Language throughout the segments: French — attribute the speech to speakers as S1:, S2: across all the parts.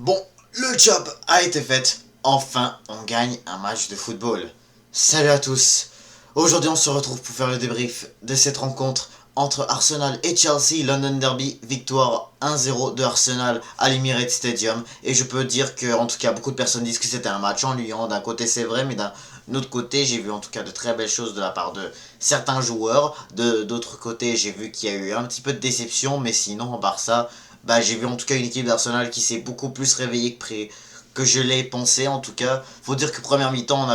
S1: Bon, le job a été fait. Enfin, on gagne un match de football. Salut à tous. Aujourd'hui, on se retrouve pour faire le débrief de cette rencontre entre Arsenal et Chelsea, London Derby, victoire 1-0 de Arsenal à l'Emirates Stadium. Et je peux dire que, en tout cas, beaucoup de personnes disent que c'était un match ennuyant. D'un côté, c'est vrai, mais d'un autre côté, j'ai vu en tout cas de très belles choses de la part de certains joueurs. D'autre côté, j'ai vu qu'il y a eu un petit peu de déception, mais sinon, en part ça, j'ai vu en tout cas une équipe d'Arsenal qui s'est beaucoup plus réveillée que je l'ai pensé en tout cas. Faut dire que première mi-temps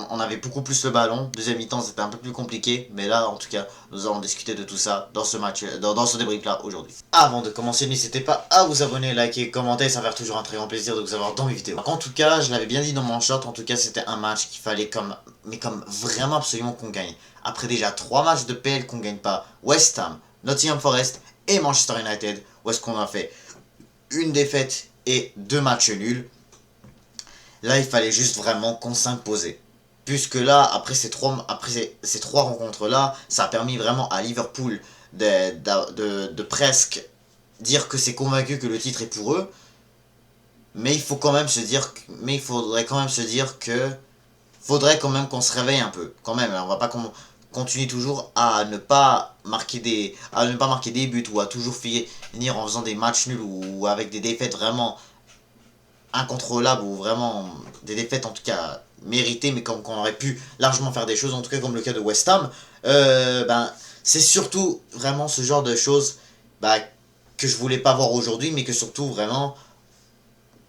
S1: on avait beaucoup plus le ballon. Deuxième mi-temps c'était un peu plus compliqué. Mais là en tout cas nous allons discuter de tout ça dans ce match, dans ce débrief là aujourd'hui. Avant de commencer n'hésitez pas à vous abonner, liker, commenter. Ça va faire toujours un très grand plaisir de vous avoir dans mes vidéos. En tout cas je l'avais bien dit dans mon short. En tout cas c'était un match qu'il fallait comme vraiment absolument qu'on gagne. Après déjà 3 matchs de PL qu'on gagne pas. West Ham, Nottingham Forest et Manchester United. Où est-ce qu'on a fait une défaite et 2 matchs nuls. Là, il fallait juste vraiment qu'on s'imposait. Puisque là, après ces trois rencontres-là, ça a permis vraiment à Liverpool de presque dire que c'est convaincu que le titre est pour eux. Mais il faut quand même se dire, mais il faudrait quand même se dire que faudrait quand même qu'on se réveille un peu. Quand même, on va pas continuer toujours à ne pas marquer des buts ou à toujours finir en faisant des matchs nuls ou avec des défaites vraiment incontrôlables ou vraiment des défaites en tout cas méritées mais qu'on aurait pu largement faire des choses, en tout cas comme le cas de West Ham. C'est surtout vraiment ce genre de choses que je voulais pas voir aujourd'hui, mais que surtout vraiment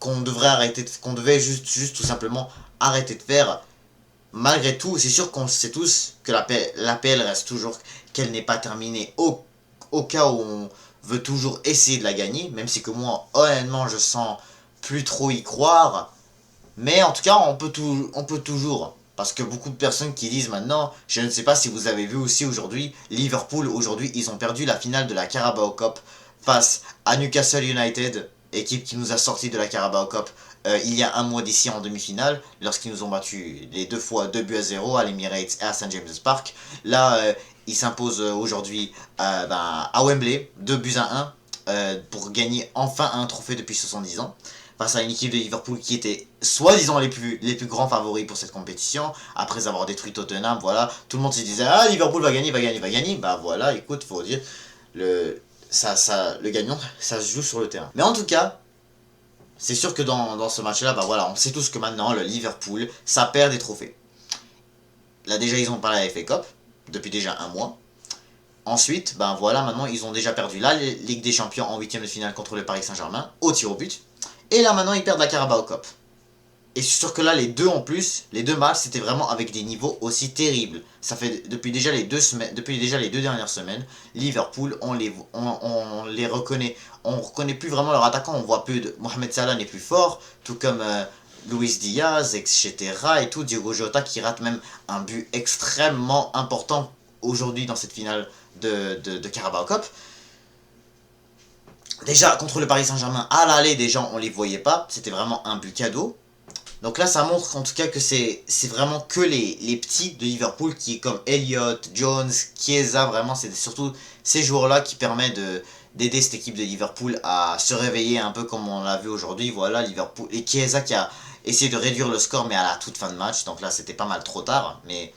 S1: qu'on devait juste tout simplement arrêter de faire. Malgré tout, c'est sûr qu'on sait tous que la PL reste toujours, qu'elle n'est pas terminée au cas où on veut toujours essayer de la gagner, même si que moi, honnêtement, je sens plus trop y croire. Mais en tout cas, on peut toujours. Parce que beaucoup de personnes qui disent maintenant, je ne sais pas si vous avez vu aussi aujourd'hui, Liverpool, aujourd'hui, ils ont perdu la finale de la Carabao Cup face à Newcastle United, équipe qui nous a sorti de la Carabao Cup il y a un mois d'ici en demi-finale, lorsqu'ils nous ont battu les 2 fois 2 buts à 0 à l'Emirates et à St James Park. Là, ils s'imposent aujourd'hui à Wembley, 2 buts à 1, pour gagner enfin un trophée depuis 70 ans. Face à une équipe de Liverpool qui était soi-disant les plus grands favoris pour cette compétition, après avoir détruit Tottenham, voilà, tout le monde se disait ah Liverpool va gagner, va gagner, va gagner, bah voilà, écoute, faut dire, le gagnant, ça se joue sur le terrain. Mais en tout cas, c'est sûr que dans ce match-là, voilà, on sait tous que maintenant, le Liverpool, ça perd des trophées. Là déjà, ils ont pas la FA Cup, depuis déjà un mois. Ensuite, voilà, maintenant, ils ont déjà perdu la Ligue des Champions en 8ème de finale contre le Paris Saint-Germain, au tir au but. Et là, maintenant, ils perdent la Carabao Cup. Et c'est sûr que là, les deux en plus, les deux matchs, c'était vraiment avec des niveaux aussi terribles. Ça fait depuis déjà les 2 dernières semaines, Liverpool, on les reconnaît. On reconnaît plus vraiment leur attaquant. On voit plus de Mohamed Salah n'est plus fort, tout comme Luis Diaz, etc. Et tout, Diogo Jota qui rate même un but extrêmement important aujourd'hui dans cette finale de Carabao Cup. Déjà, contre le Paris Saint-Germain, à l'aller, déjà, on les voyait pas. C'était vraiment un but cadeau. Donc là, ça montre en tout cas que c'est vraiment que les petits de Liverpool qui est comme Elliott, Jones, Chiesa, vraiment c'est surtout ces joueurs-là qui permettent d'aider cette équipe de Liverpool à se réveiller un peu comme on l'a vu aujourd'hui. Voilà, Liverpool et Chiesa qui a essayé de réduire le score mais à la toute fin de match. Donc là, c'était pas mal trop tard. Mais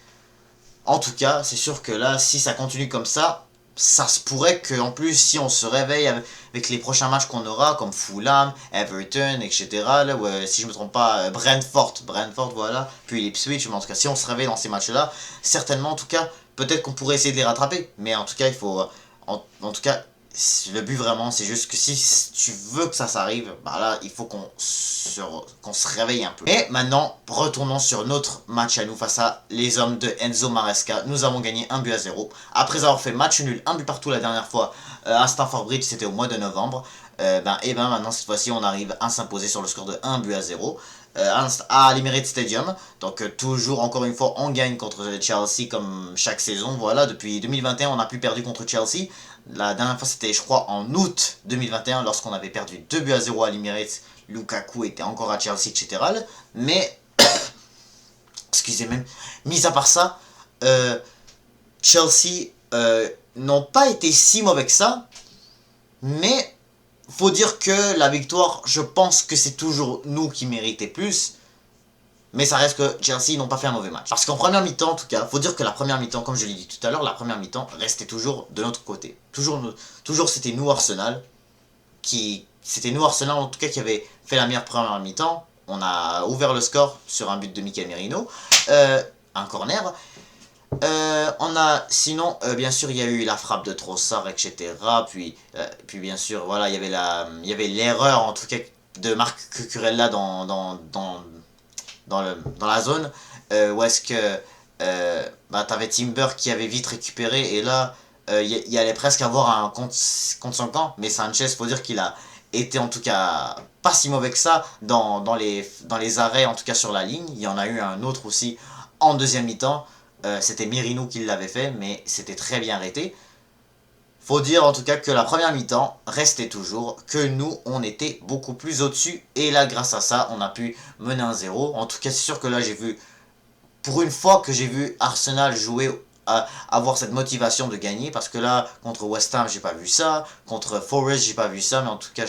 S1: en tout cas, c'est sûr que là, si ça continue comme ça se pourrait qu'en plus, si on se réveille avec les prochains matchs qu'on aura, comme Fulham, Everton, etc., là, si je me trompe pas, Brentford, voilà, puis Ipswich, mais en tout cas, si on se réveille dans ces matchs-là, certainement, en tout cas, peut-être qu'on pourrait essayer de les rattraper, mais en tout cas, il faut, en tout cas, le but vraiment, c'est juste que si tu veux que ça s'arrive, là, il faut qu'on se réveille un peu. Et maintenant, retournons sur notre match à nous face à les hommes de Enzo Maresca. Nous avons gagné 1 but à 0. Après avoir fait match nul, un but partout la dernière fois à Stamford Bridge, c'était au mois de novembre. Maintenant, cette fois-ci, on arrive à s'imposer sur le score de 1 but à 0. À l'Emirates Stadium. Donc toujours, encore une fois, on gagne contre Chelsea comme chaque saison. Voilà, depuis 2021, on n'a plus perdu contre Chelsea. La dernière fois, c'était, je crois, en août 2021, lorsqu'on avait perdu 2 buts à 0 à l'Emirates. Lukaku était encore à Chelsea, etc. Mais, excusez-moi, mis à part ça, Chelsea n'ont pas été si mauvais que ça. Mais faut dire que la victoire, je pense que c'est toujours nous qui méritons plus. Mais ça reste que Chelsea n'ont pas fait un mauvais match. Parce qu'en première mi-temps, en tout cas, faut dire que la première mi-temps, comme je l'ai dit tout à l'heure, la première mi-temps restait toujours de notre côté. Toujours c'était nous Arsenal c'était nous Arsenal en tout cas qui avait fait la meilleure première mi-temps. On a ouvert le score sur un but de Mikel Merino, un corner. Sinon, bien sûr, il y a eu la frappe de Trossard, etc. Puis bien sûr, voilà, il y avait l'erreur en tout cas de Marc Cucurella dans la zone, où est-ce que t'avais Timber qui avait vite récupéré, et là, il allait presque avoir un contre son camp, mais Sanchez, faut dire qu'il a été en tout cas pas si mauvais que ça dans les arrêts, en tout cas sur la ligne. Il y en a eu un autre aussi en deuxième mi-temps, c'était Merino qui l'avait fait, mais c'était très bien arrêté. Faut dire en tout cas que la première mi-temps restait toujours que nous, on était beaucoup plus au-dessus. Et là, grâce à ça, on a pu mener 1-0. En tout cas, c'est sûr que là, pour une fois que j'ai vu Arsenal jouer, avoir cette motivation de gagner. Parce que là, contre West Ham, j'ai pas vu ça. Contre Forest, j'ai pas vu ça. Mais en tout cas,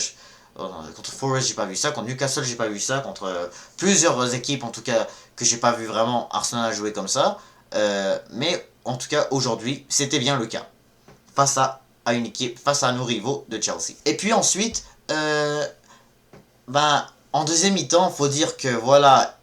S1: contre Forest, j'ai pas vu ça. Contre Newcastle, j'ai pas vu ça. Contre plusieurs équipes, en tout cas, que j'ai pas vu vraiment Arsenal jouer comme ça. Mais en tout cas, aujourd'hui, c'était bien le cas. Face à une équipe, face à nos rivaux de Chelsea. Et puis ensuite, en deuxième mi-temps, faut dire que voilà,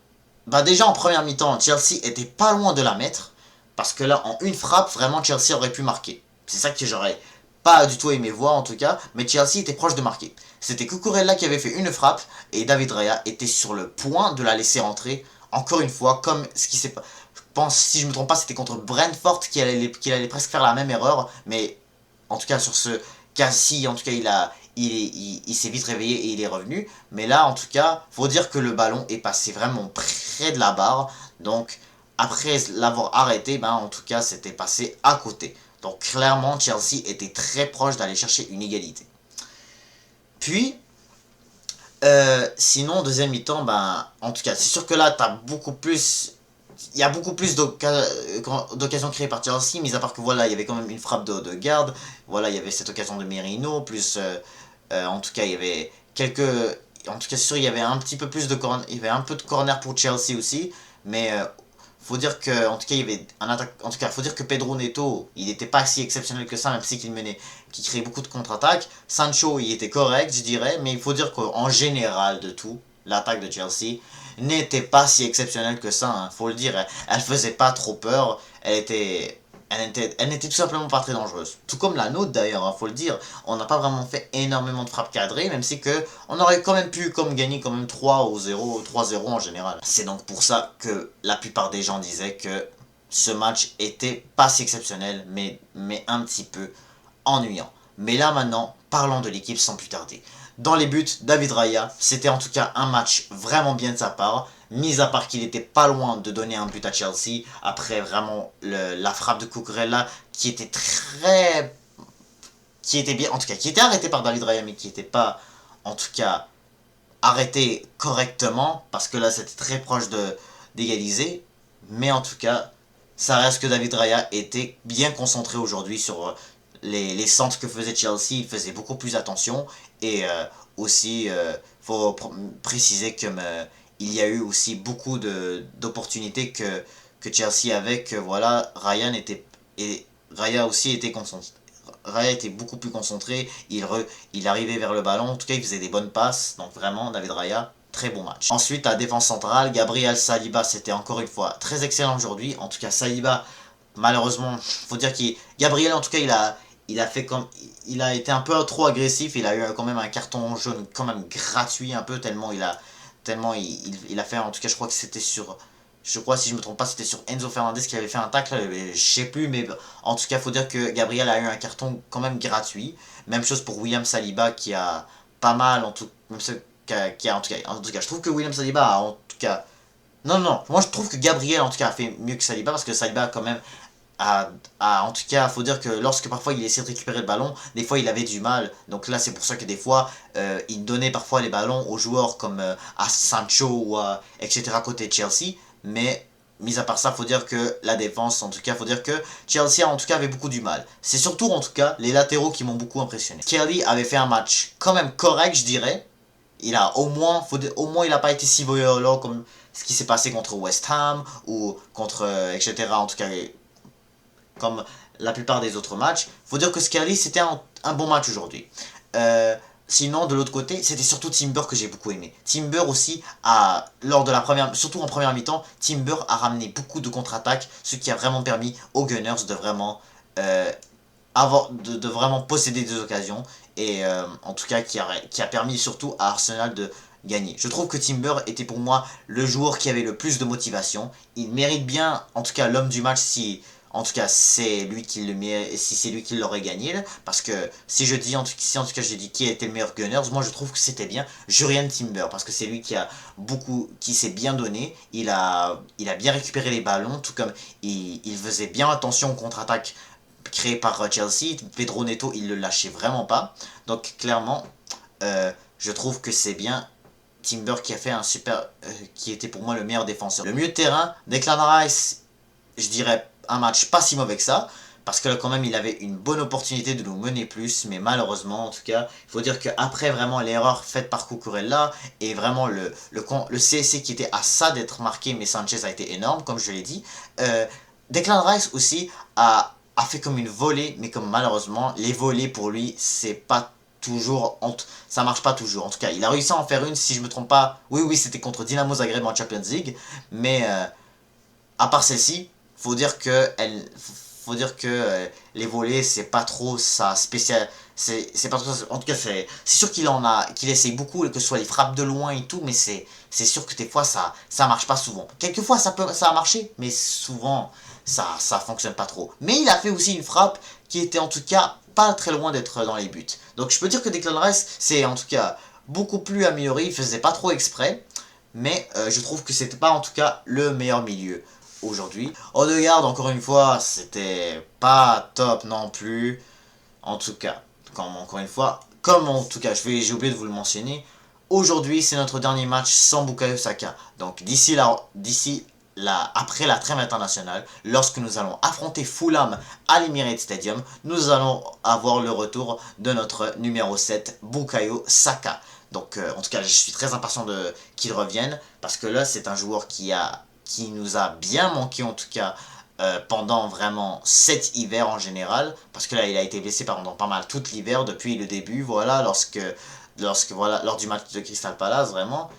S1: déjà en première mi-temps, Chelsea était pas loin de la mettre, parce que là, en une frappe, vraiment Chelsea aurait pu marquer. C'est ça que j'aurais pas du tout aimé voir en tout cas, mais Chelsea était proche de marquer. C'était Cucurella qui avait fait une frappe, et David Raya était sur le point de la laisser rentrer, encore une fois, comme ce qui s'est passé. Je pense, si je me trompe pas, c'était contre Brentford qu'il allait presque faire la même erreur, mais en tout cas sur ce cas-ci, en tout cas il s'est vite réveillé et il est revenu. Mais là, en tout cas, faut dire que le ballon est passé vraiment près de la barre. Donc, après l'avoir arrêté, en tout cas, c'était passé à côté. Donc, clairement, Chelsea était très proche d'aller chercher une égalité. Puis, sinon, deuxième mi-temps, en tout cas, c'est sûr que là, il y a beaucoup plus d'occasions créées par Chelsea, mis à part que voilà, il y avait quand même une frappe de garde, voilà, il y avait cette occasion de Merino, plus en tout cas, il y avait en tout cas, sûr, il y avait un petit peu plus de corner, il y avait un peu de corner pour Chelsea aussi, mais faut dire que, en tout cas, il y avait en tout cas, faut dire que Pedro Neto, il n'était pas si exceptionnel que ça, même si qu'il créait beaucoup de contre-attaques. Sancho, il était correct, je dirais, mais il faut dire qu'en général de tout, l'attaque de Chelsea n'était pas si exceptionnelle que ça, hein, faut le dire. Elle faisait pas trop peur, elle n'était tout simplement pas très dangereuse. Tout comme la nôtre d'ailleurs, hein, faut le dire. On n'a pas vraiment fait énormément de frappes cadrées, même si que on aurait quand même pu gagner quand même 3-0 en général. C'est donc pour ça que la plupart des gens disaient que ce match était pas si exceptionnel, mais un petit peu ennuyant. Mais là maintenant, parlons de l'équipe sans plus tarder. Dans les buts, David Raya, c'était en tout cas un match vraiment bien de sa part, mis à part qu'il était pas loin de donner un but à Chelsea, après vraiment la frappe de Cucurella, qui était bien, en tout cas, qui était arrêté par David Raya, mais qui n'était pas, en tout cas, arrêté correctement, parce que là c'était très proche d'égaliser, mais en tout cas, ça reste que David Raya était bien concentré aujourd'hui sur les centres que faisait Chelsea. Il faisait beaucoup plus attention, et aussi faut préciser que il y a eu aussi beaucoup d'opportunités que Chelsea avait, que voilà, Raya aussi était concentré. Raya était beaucoup plus concentré, il arrivait vers le ballon, en tout cas il faisait des bonnes passes, donc vraiment David Raya, très bon match. Ensuite, la défense centrale, Gabriel Saliba, c'était encore une fois très excellent aujourd'hui. En tout cas, Saliba, malheureusement, faut dire qu'il... Gabriel, en tout cas, il a été un peu trop agressif, il a eu quand même un carton jaune quand même gratuit un peu, tellement il a fait, en tout cas, je crois que c'était sur... Je crois, si je me trompe pas, c'était sur Enzo Fernandez qui avait fait un tacle, je sais plus, mais en tout cas, faut dire que Gabriel a eu un carton quand même gratuit. Même chose pour William Saliba qui a pas mal, en tout, même ce, en tout cas, je trouve que William Saliba a, en tout cas, non, non, moi je trouve que Gabriel, en tout cas, a fait mieux que Saliba, parce que Saliba, quand même, en tout cas, faut dire que lorsque parfois il essayait de récupérer le ballon, des fois il avait du mal. Donc là, c'est pour ça que des fois, il donnait parfois les ballons aux joueurs comme à Sancho ou etc. côté de Chelsea. Mais mis à part ça, faut dire que la défense, en tout cas, faut dire que Chelsea, en tout cas, avait beaucoup du mal. C'est surtout, en tout cas, les latéraux qui m'ont beaucoup impressionné. Kelly avait fait un match quand même correct, je dirais. Il a au moins, il n'a pas été si violent comme ce qui s'est passé contre West Ham ou contre, etc. En tout cas, comme la plupart des autres matchs. Faut dire que Skelly, c'était un bon match aujourd'hui. Sinon, de l'autre côté, c'était surtout Timber que j'ai beaucoup aimé. Timber aussi, lors de la première, surtout en première mi-temps, Timber a ramené beaucoup de contre-attaques, ce qui a vraiment permis aux Gunners de vraiment, de vraiment posséder des occasions. Et en tout cas, qui a permis surtout à Arsenal de gagner. Je trouve que Timber était pour moi le joueur qui avait le plus de motivation. Il mérite bien, en tout cas, l'homme du match si... En tout cas, c'est lui qui le mérite, si c'est lui qui l'aurait gagné, là, parce que si je dis, si en tout cas je dis qui était le meilleur Gunners, moi je trouve que c'était bien Jurrien Timber, parce que c'est lui qui a qui s'est bien donné, il a bien récupéré les ballons, tout comme il faisait bien attention aux contre-attaques créées par Chelsea. Pedro Neto, il le lâchait vraiment pas, donc clairement, je trouve que c'est bien Timber qui a fait un super, qui était pour moi le meilleur défenseur. Le milieu de terrain, Declan Rice, je dirais un match pas si mauvais que ça, parce que là quand même il avait une bonne opportunité de nous mener plus, mais malheureusement en tout cas, il faut dire qu'après vraiment l'erreur faite par Cucurella, et vraiment le CSC qui était à ça d'être marqué, mais Sanchez a été énorme, comme je l'ai dit, Declan Rice aussi a fait comme une volée, mais comme malheureusement, les volées pour lui, c'est pas toujours, ça marche pas toujours. En tout cas, il a réussi à en faire une, si je me trompe pas, oui, c'était contre Dynamo Zagreb en Champions League, mais à part celle-ci, faut dire que les volets c'est pas trop sa spécial, c'est pas trop, en tout cas c'est sûr qu'il essaye beaucoup, que ce soit les frappes de loin et tout, mais c'est sûr que des fois ça marche pas souvent. Quelquefois ça a marché, mais souvent ça fonctionne pas trop. Mais il a fait aussi une frappe qui était en tout cas pas très loin d'être dans les buts. Donc je peux dire que Declan Rice c'est en tout cas beaucoup plus amélioré, il faisait pas trop exprès, mais je trouve que c'était pas en tout cas le meilleur milieu aujourd'hui. Odegaard, encore une fois, c'était pas top non plus. En tout cas, encore une fois, comme en tout cas, j'ai oublié de vous le mentionner, aujourd'hui c'est notre dernier match sans Bukayo Saka. Donc après la trêve internationale, lorsque nous allons affronter Fulham à l'Emirates Stadium, nous allons avoir le retour de notre numéro 7, Bukayo Saka. Donc en tout cas, je suis très impatient qu'il revienne, parce que là c'est un joueur qui nous a bien manqué en tout cas pendant vraiment cet hiver en général, parce que là il a été blessé pendant pas mal tout l'hiver depuis le début, voilà, lors du match de Crystal Palace, vraiment,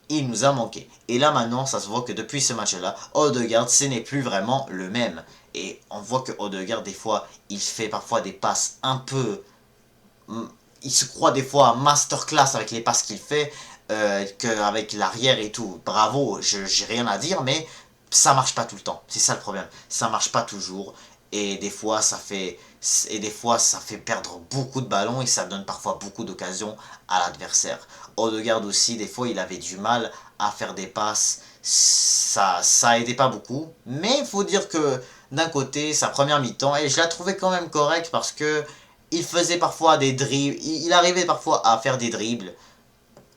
S1: il nous a manqué. Et là maintenant, ça se voit que depuis ce match-là, Odegaard, ce n'est plus vraiment le même. Et on voit que Odegaard, des fois, il fait parfois des passes un peu... Il se croit des fois à masterclass avec les passes qu'il fait, qu'avec l'arrière et tout. Bravo, j'ai rien à dire, mais ça marche pas tout le temps. C'est ça le problème. Ça marche pas toujours. Et des fois, ça fait perdre beaucoup de ballons et ça donne parfois beaucoup d'occasions à l'adversaire. Odegaard aussi, des fois, il avait du mal à faire des passes. Ça aidait pas beaucoup. Mais il faut dire que d'un côté, sa première mi-temps, et je la trouvais quand même correcte parce que il faisait parfois des dribbles. Il arrivait parfois à faire des dribbles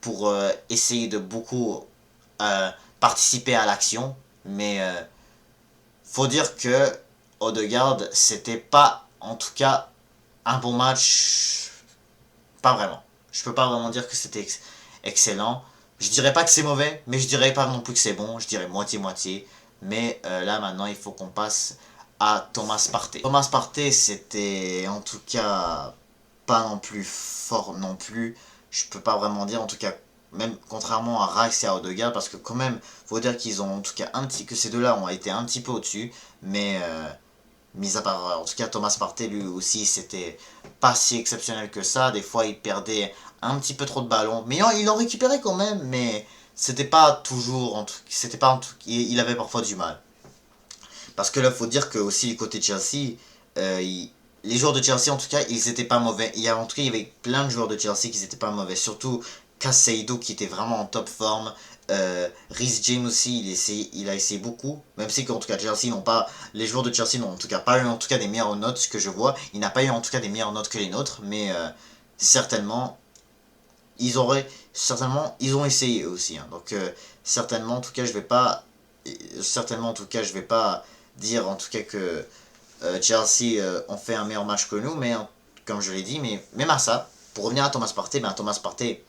S1: pour essayer de beaucoup participer à l'action. Mais faut dire que Odegaard, c'était pas en tout cas un bon match. Pas vraiment. Je peux pas vraiment dire que c'était excellent. Je dirais pas que c'est mauvais, mais je dirais pas non plus que c'est bon. Je dirais moitié-moitié. Mais là maintenant, il faut qu'on passe à Thomas Partey. Thomas Partey, c'était en tout cas pas non plus fort non plus. Je peux pas vraiment dire, en tout cas, même contrairement à Rice et à Odegaard, parce que quand même, faut dire qu'ils ont en tout cas que ces deux-là ont été un petit peu au-dessus, mais mis à part, en tout cas, Thomas Partey, lui aussi, c'était pas si exceptionnel que ça. Des fois, il perdait un petit peu trop de ballons, mais il en récupérait quand même, mais c'était pas toujours, il avait parfois du mal. Parce que là, faut dire que aussi, côté Chelsea, les joueurs de Chelsea, en tout cas, ils étaient pas mauvais. En tout cas, il y avait plein de joueurs de Chelsea qui étaient pas mauvais. Surtout Caicedo qui était vraiment en top forme. Reece James aussi, il a essayé beaucoup. Même si, en tout cas, Chelsea n'ont pas. Les joueurs de Chelsea n'ont en tout cas pas eu en tout cas des meilleures notes, ce que je vois. Il n'a pas eu en tout cas des meilleures notes que les nôtres. Mais certainement, ils ont essayé aussi. Hein. Donc, certainement, en tout cas, je vais pas certainement en tout cas je vais pas dire en tout cas que Chelsea ont fait un meilleur match que nous, mais comme je l'ai dit, mais même à ça, pour revenir à Thomas Partey, Thomas Partey,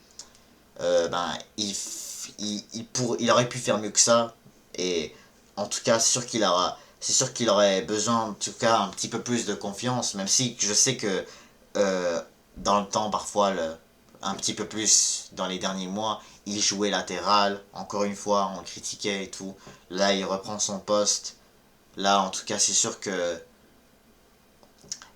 S1: ben, il aurait pu faire mieux que ça, et en tout cas c'est sûr qu'il aurait besoin en tout cas un petit peu plus de confiance, même si je sais que dans le temps parfois un petit peu plus dans les derniers mois, il jouait latéral, encore une fois on le critiquait et tout, là il reprend son poste, là en tout cas c'est sûr que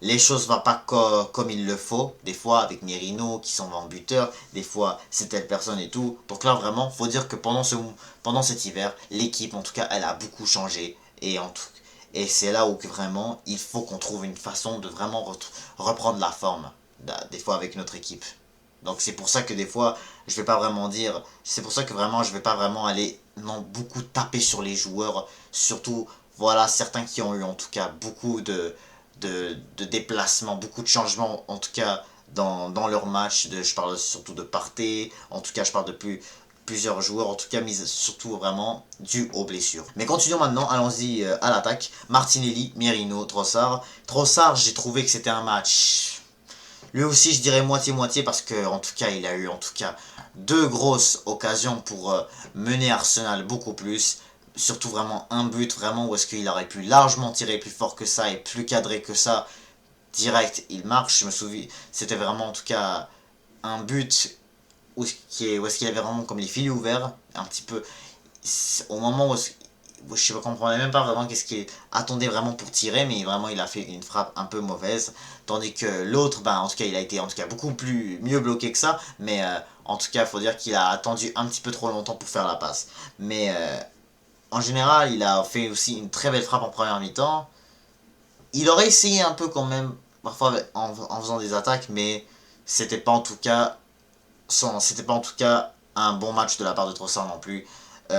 S1: les choses ne vont pas comme il le faut. Des fois, avec Merino qui s'en va en buteur, des fois, c'est telle personne et tout. Donc là, vraiment, faut dire que pendant cet hiver, l'équipe, en tout cas, elle a beaucoup changé. Et c'est là où vraiment, il faut qu'on trouve une façon de vraiment reprendre la forme, des fois, avec notre équipe. Donc c'est pour ça que des fois, je vais pas vraiment dire... C'est pour ça que vraiment, je vais pas vraiment aller non beaucoup taper sur les joueurs. Surtout, voilà, certains qui ont eu en tout cas beaucoup de déplacements, beaucoup de changements en tout cas dans leur match. Je parle surtout de Partey, en tout cas je parle de plusieurs joueurs, en tout cas mis surtout vraiment dû aux blessures. Mais continuons maintenant, allons-y à l'attaque. Martinelli, Merino, Trossard. Trossard, j'ai trouvé que c'était un match... Lui aussi, je dirais moitié-moitié parce que en tout cas, il a eu en tout cas deux grosses occasions pour mener Arsenal beaucoup plus. Surtout vraiment un but vraiment où est-ce qu'il aurait pu largement tirer plus fort que ça et plus cadré que ça. Direct, il marche. Je me souviens, c'était vraiment en tout cas un but où est-ce qu'il avait vraiment comme les filets ouverts. Un petit peu au moment où je ne comprenais même pas vraiment qu'est-ce qu'il attendait vraiment pour tirer, mais vraiment il a fait une frappe un peu mauvaise, tandis que l'autre, en tout cas il a été en tout cas beaucoup mieux bloqué que ça, mais en tout cas il faut dire qu'il a attendu un petit peu trop longtemps pour faire la passe. Mais en général il a fait aussi une très belle frappe en première mi-temps. Il aurait essayé un peu quand même, parfois en faisant des attaques, mais c'était pas en tout cas c'était pas en tout cas un bon match de la part de Trossard non plus.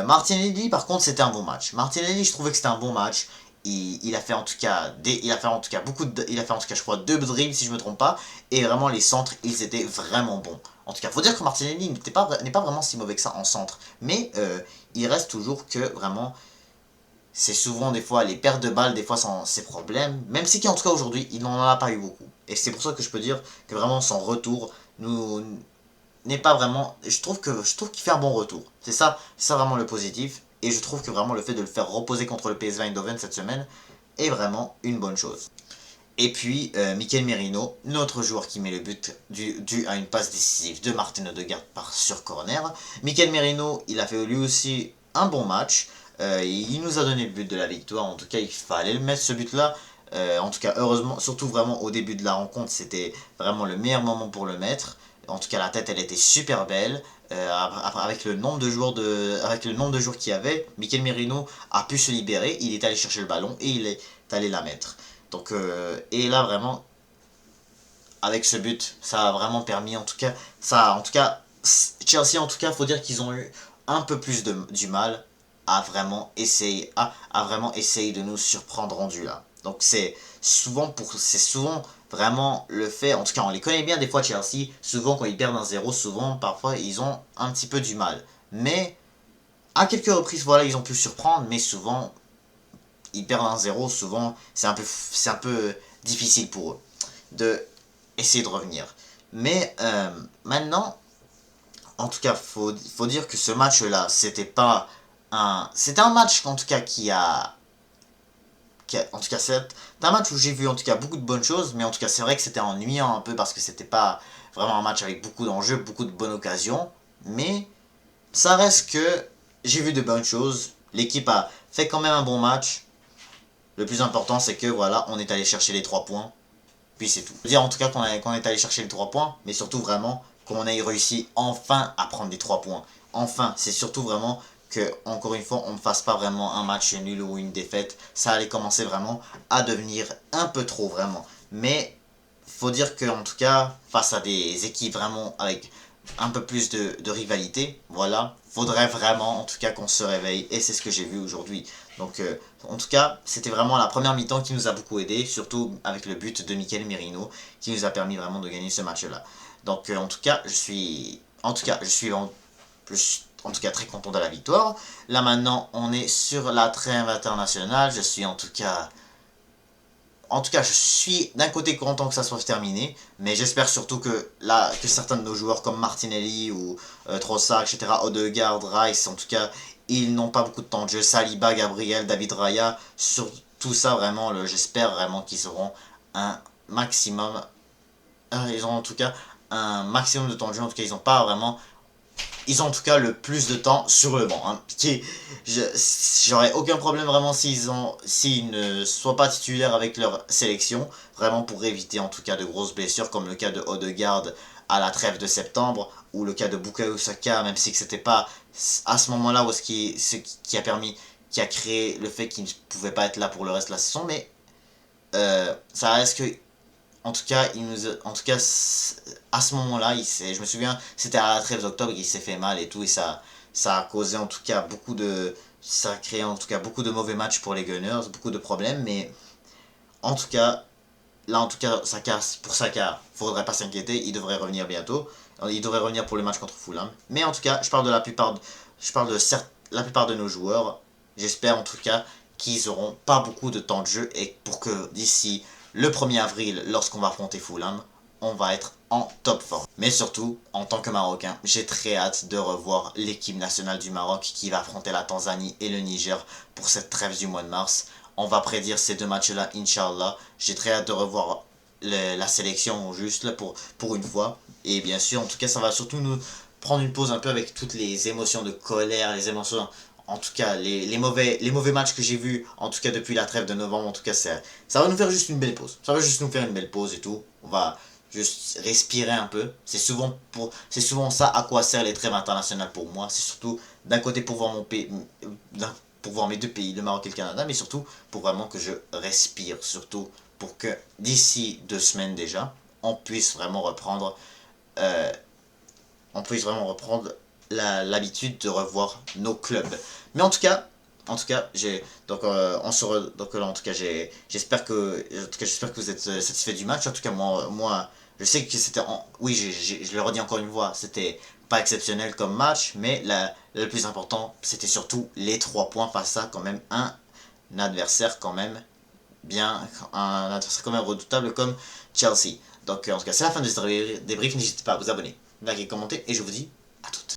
S1: Martinelli, par contre, c'était un bon match. Martinelli, je trouvais que c'était un bon match. Il a fait en tout cas il a fait en tout cas il a fait en tout cas je crois deux dribbles si je me trompe pas, et vraiment les centres ils étaient vraiment bons. En tout cas faut dire que Martinelli n'est pas vraiment si mauvais que ça en centre, mais il reste toujours que vraiment c'est souvent des fois les pertes de balles, des fois ses problèmes, même si en tout cas aujourd'hui il n'en a pas eu beaucoup, et c'est pour ça que je peux dire que vraiment son retour nous n'est pas vraiment... Je trouve qu'il fait un bon retour. C'est ça vraiment le positif. Et je trouve que vraiment le fait de le faire reposer contre le PSV Eindhoven cette semaine est vraiment une bonne chose. Et puis, Mikel Merino, notre joueur qui met le but dû à une passe décisive de Martin Odegaard sur corner. Mikel Merino, il a fait lui aussi un bon match. Il nous a donné le but de la victoire. En tout cas, il fallait le mettre ce but-là. En tout cas, heureusement, surtout vraiment au début de la rencontre, c'était vraiment le meilleur moment pour le mettre. En tout cas, la tête, elle était super belle. Avec le nombre de joueurs qu'il y avait, Mikel Merino a pu se libérer. Il est allé chercher le ballon et il est allé la mettre. Donc, et là, vraiment, avec ce but, ça a vraiment permis, Chelsea, en tout cas, faut dire qu'ils ont eu un peu plus du mal à vraiment essayer de nous surprendre rendu là. Donc c'est souvent vraiment le fait, en tout cas on les connaît bien des fois Chelsea, souvent quand ils perdent un 0, souvent parfois ils ont un petit peu du mal. Mais à quelques reprises voilà, ils ont pu surprendre, mais souvent ils perdent un 0, souvent c'est un peu difficile pour eux de essayer de revenir. Mais maintenant, en tout cas, faut dire que ce match-là, c'était un match en tout cas en tout cas, c'est un match où j'ai vu en tout cas beaucoup de bonnes choses, mais en tout cas, c'est vrai que c'était ennuyant un peu parce que c'était pas vraiment un match avec beaucoup d'enjeux, beaucoup de bonnes occasions, mais ça reste que j'ai vu de bonnes choses. L'équipe a fait quand même un bon match. Le plus important, c'est que voilà, on est allé chercher les 3 points. Puis c'est tout. Je veux dire en tout cas qu'on est allé chercher les 3 points, mais surtout vraiment qu'on ait réussi enfin à prendre les 3 points. Enfin, c'est surtout vraiment que, encore une fois, on ne fasse pas vraiment un match nul ou une défaite. Ça allait commencer vraiment à devenir un peu trop vraiment. Mais faut dire que en tout cas, face à des équipes vraiment avec un peu plus de rivalité, voilà, faudrait vraiment en tout cas qu'on se réveille, et c'est ce que j'ai vu aujourd'hui. Donc en tout cas, c'était vraiment la première mi-temps qui nous a beaucoup aidé, surtout avec le but de Mikel Merino, qui nous a permis vraiment de gagner ce match-là. Donc en tout cas, je suis en tout cas très content de la victoire. Là maintenant, on est sur la trêve internationale. Je suis je suis d'un côté content que ça soit terminé, mais j'espère surtout que là, que certains de nos joueurs comme Martinelli ou Trossard, etc., Odegaard, Rice, en tout cas, ils n'ont pas beaucoup de temps de jeu. Saliba, Gabriel, David Raya, sur tout ça vraiment, j'espère vraiment qu'ils auront un maximum, ils auront en tout cas un maximum de temps de jeu. En tout cas, ils ont en tout cas le plus de temps sur le banc. Hein, j'aurais aucun problème vraiment s'ils ne soient pas titulaires avec leur sélection, vraiment pour éviter en tout cas de grosses blessures, comme le cas de Odegaard à la trêve de septembre, ou le cas de Bukayo Saka, même si c'était pas à ce moment-là où qui a créé le fait qu'il ne pouvait pas être là pour le reste de la saison, mais ça reste que en tout cas, à ce moment-là, je me souviens, c'était à la trêve d'octobre, il s'est fait mal et tout, et ça a causé en tout cas ça a créé en tout cas beaucoup de mauvais matchs pour les Gunners, beaucoup de problèmes, mais en tout cas, là en tout cas, pour Saka, faudrait pas s'inquiéter, il devrait revenir bientôt, il devrait revenir pour le match contre Fulham, mais en tout cas, je parle de la plupart de nos joueurs, j'espère en tout cas qu'ils auront pas beaucoup de temps de jeu et pour que d'ici le 1er avril, lorsqu'on va affronter Fulham, on va être en top forme. Mais surtout, en tant que Marocain, j'ai très hâte de revoir l'équipe nationale du Maroc qui va affronter la Tanzanie et le Niger pour cette trêve du mois de mars. On va prédire ces deux matchs-là, Inch'Allah. J'ai très hâte de revoir la sélection juste là pour une fois. Et bien sûr, en tout cas, ça va surtout nous prendre une pause un peu avec toutes les émotions de colère, les émotions en tout cas, les mauvais matchs que j'ai vus, en tout cas depuis la trêve de novembre, en tout cas, ça va nous faire juste une belle pause. Ça va juste nous faire une belle pause et tout. On va juste respirer un peu. C'est souvent ça à quoi servent les trêves internationales pour moi. C'est surtout d'un côté pour voir mon pays, pour voir mes deux pays, le Maroc et le Canada, mais surtout pour vraiment que je respire. Surtout pour que d'ici 2 semaines déjà, on puisse vraiment reprendre euh, l'habitude de revoir nos clubs. Mais en tout cas, j'espère que vous êtes satisfait du match. En tout cas, moi, je sais que oui, je le redis encore une fois, c'était pas exceptionnel comme match, mais le plus important, c'était surtout les 3 points face à quand même un adversaire quand même un adversaire quand même redoutable comme Chelsea. Donc en tout cas, c'est la fin de ce débrief. N'hésitez pas à vous abonner, liker, commenter, et je vous dis